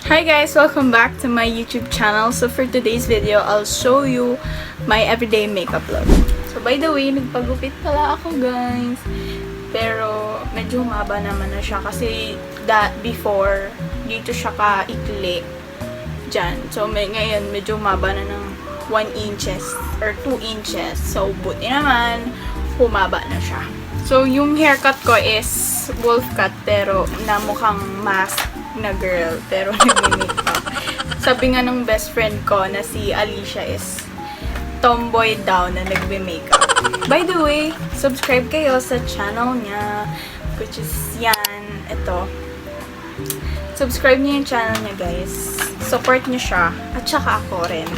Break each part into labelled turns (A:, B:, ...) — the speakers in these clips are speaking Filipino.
A: Hi guys! Welcome back to my YouTube channel. So for today's video, I'll show you my everyday makeup look. So by the way, nagpagupit pala ako guys. Pero medyo humaba naman na siya kasi before, dito siya ka-ikli dyan. So ngayon, medyo humaba na ng 1 inches or 2 inches. So buti naman, humaba na siya. So yung haircut ko is wolf cut pero na mukhang mask na girl pero nagme-makeup. Sabi nga ng best friend ko na si Alicia is tomboy daw na nagme-makeup. By the way, subscribe kayo sa channel niya, which is yan, ito. Subscribe niyo yung channel niya guys. Support niyo siya at saka ako rin.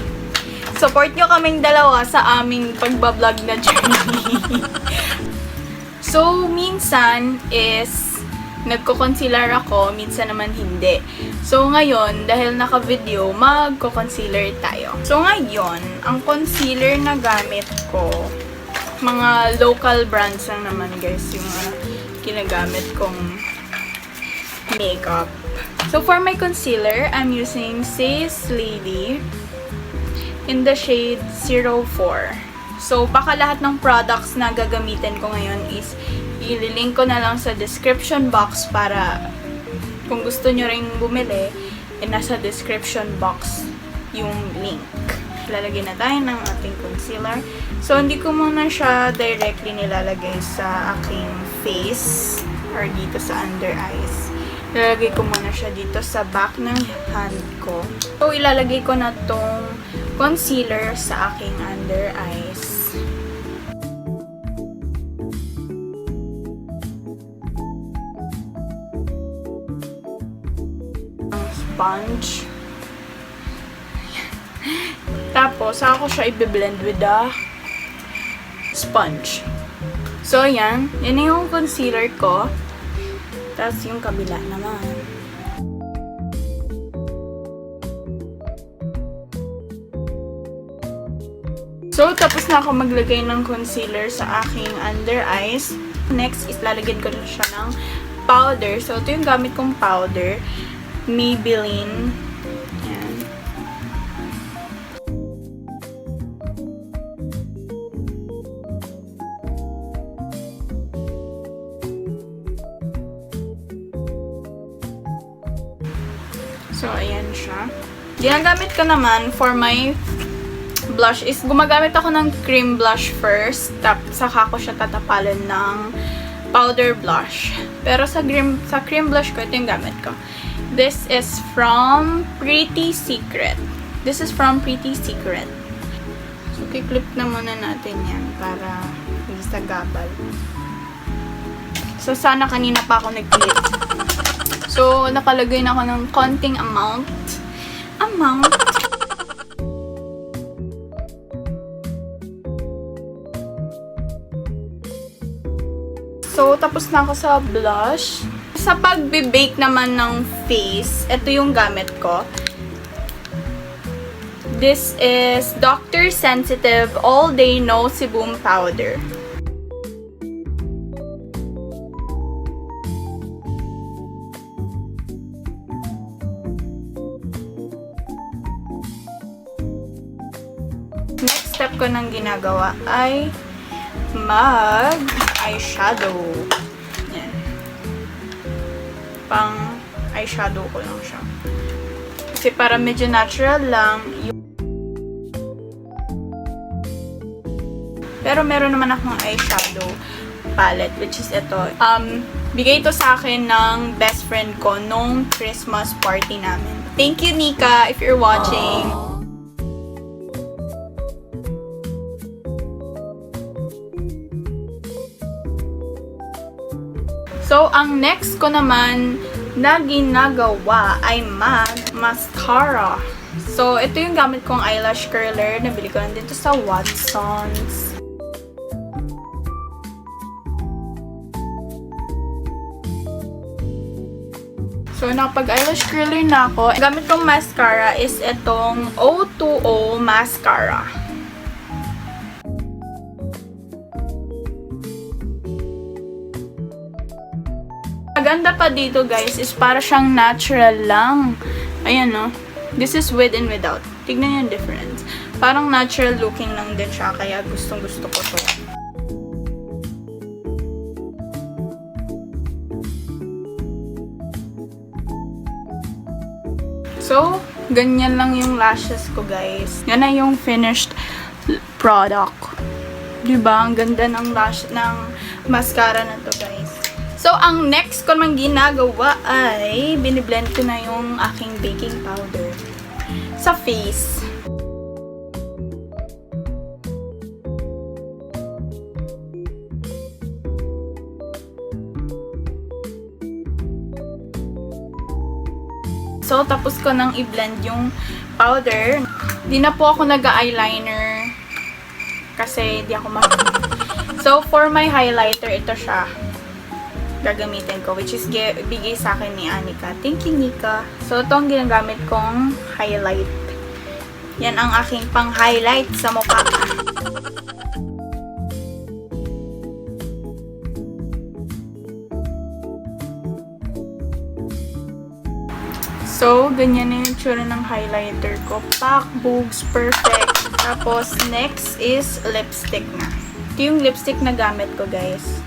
A: Support niyo kaming dalawa sa aming pagbablog na journey. So, minsan is nagko-concealer ako, minsan naman hindi. So, ngayon, dahil naka-video, magko-concealer tayo. So, ngayon, ang concealer na gamit ko, mga local brands lang naman guys, yung ginagamit kong makeup. So, for my concealer, I'm using Sis Lady in the shade 04. So, baka lahat ng products na gagamitin ko ngayon is ililink ko na lang sa description box para kung gusto nyo ring bumili, nasa description box yung link. Lalagyan na tayo ng ating concealer. So, hindi ko muna siya directly nilalagay sa aking face or dito sa under eyes. Ilalagay ko muna siya dito sa back ng hand ko. So, ilalagay ko na tong concealer sa aking under eyes. Sponge. Tapos, ako siya i-blend with the sponge. So, yan. Yan yung concealer ko. Tapos, yung kabila naman. So, tapos na ako maglagay ng concealer sa aking under eyes. Next is lalagyan ko na siya ng powder. So, ito yung gamit kong powder. Maybelline. Ayan. So, ayan siya. Ginagamit ko naman for my blush is gumagamit ako ng cream blush first. Saka ko siya tatapalan ng powder blush. Pero sa cream blush ko, ito yung gamit ko. This is from Pretty Secret. This is from Pretty Secret. So, kiklip na muna natin yan para hindi sa gabal. So, sana kanina pa ako nag-clip. So, nakalagay na ako ng konting amount. So, tapos na ako sa blush. Sa pagbe-bake naman ng face, ito yung gamit ko. This is Dr. Sensitive All Day No Sebum Powder. Next step ko nang ginagawa ay mag-eyeshadow. Pang eyeshadow ko lang siya. Kasi para medyo natural lang. Pero meron naman akong eyeshadow palette, which is ito. Bigay ito sa akin ng best friend ko nung Christmas party namin. Thank you, Nika, if you're watching. So, ang next ko naman na ginagawa ay mascara. So, ito yung gamit kong eyelash curler. Nabili ko lang dito sa Watsons. So, nakapag-eyelash curler na ako. Ang gamit kong mascara is itong O2O mascara. Maganda pa dito guys is para siyang natural lang. Ayan, no? This is with and without. Tignan niyo yung difference. Parang natural looking lang din siya, kaya gustong-gusto ko to. So, ganyan lang yung lashes ko, guys. Yan na yung finished product. Diba? Ang ganda ng lash, ng mascara na to, guys. So, ang next ko naman ginagawa ay biniblend ko na yung aking baking powder sa face. So, tapos ko nang i-blend yung powder. Di na po ako nag-eyeliner kasi di ako So, for my highlighter, ito siya. Gagamitin ko, which is bigay sa akin ni Anika. Thank you, Nika. So, ito ang ginagamit kong highlight. Yan ang aking pang-highlight sa mukha. So, ganyan na yung tsura ng highlighter ko. Pack, boobs, perfect. Tapos, next is lipstick na. Ito yung lipstick na gamit ko, guys.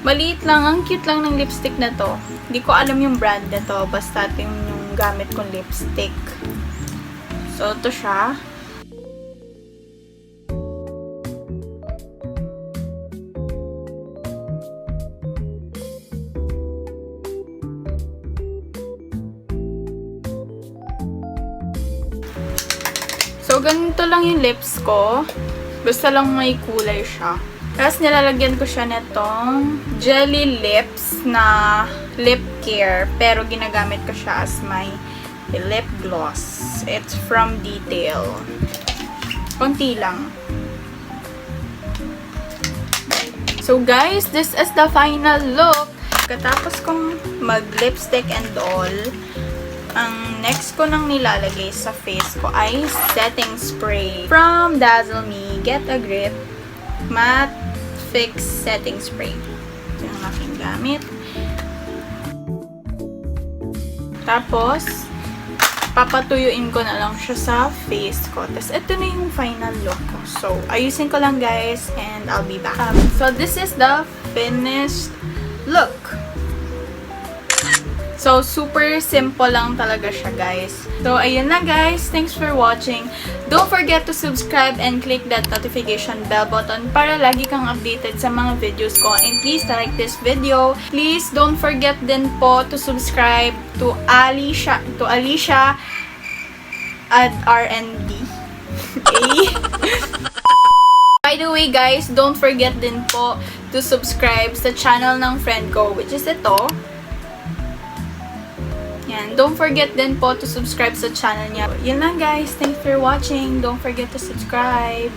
A: Maliit lang. Ang cute lang ng lipstick na to. Hindi ko alam yung brand na to. Basta ito yung gamit kong lipstick. So, ito siya. So, ganito lang yung lips ko. Basta lang may kulay siya. Tapos, nilalagyan ko siya netong Jelly Lips na lip care. Pero, ginagamit ko siya as my lip gloss. It's from Detail. Konti lang. So, guys, this is the final look. Katapos kong mag-lipstick and all, ang next ko nang nilalagay sa face ko ay setting spray from Dazzle Me Get a Grip Matte Fix Setting Spray. Ito yung aking gamit. Tapos, papatuyuin ko na lang siya sa face ko. Tapos, ito na yung final look ko. So, ayusin ko lang, guys, and I'll be back. So, this is the finished look. So, super simple lang talaga siya, guys. So, ayun na, guys. Thanks for watching. Don't forget to subscribe and click that notification bell button para lagi kang updated sa mga videos ko. And please like this video. Please don't forget din po to subscribe to Alicia at RND. By the way, guys, don't forget din po to subscribe sa channel ng friend ko, which is ito. Yan. Don't forget din po to subscribe sa channel niya. Yun lang, guys. Thanks for watching. Don't forget to subscribe.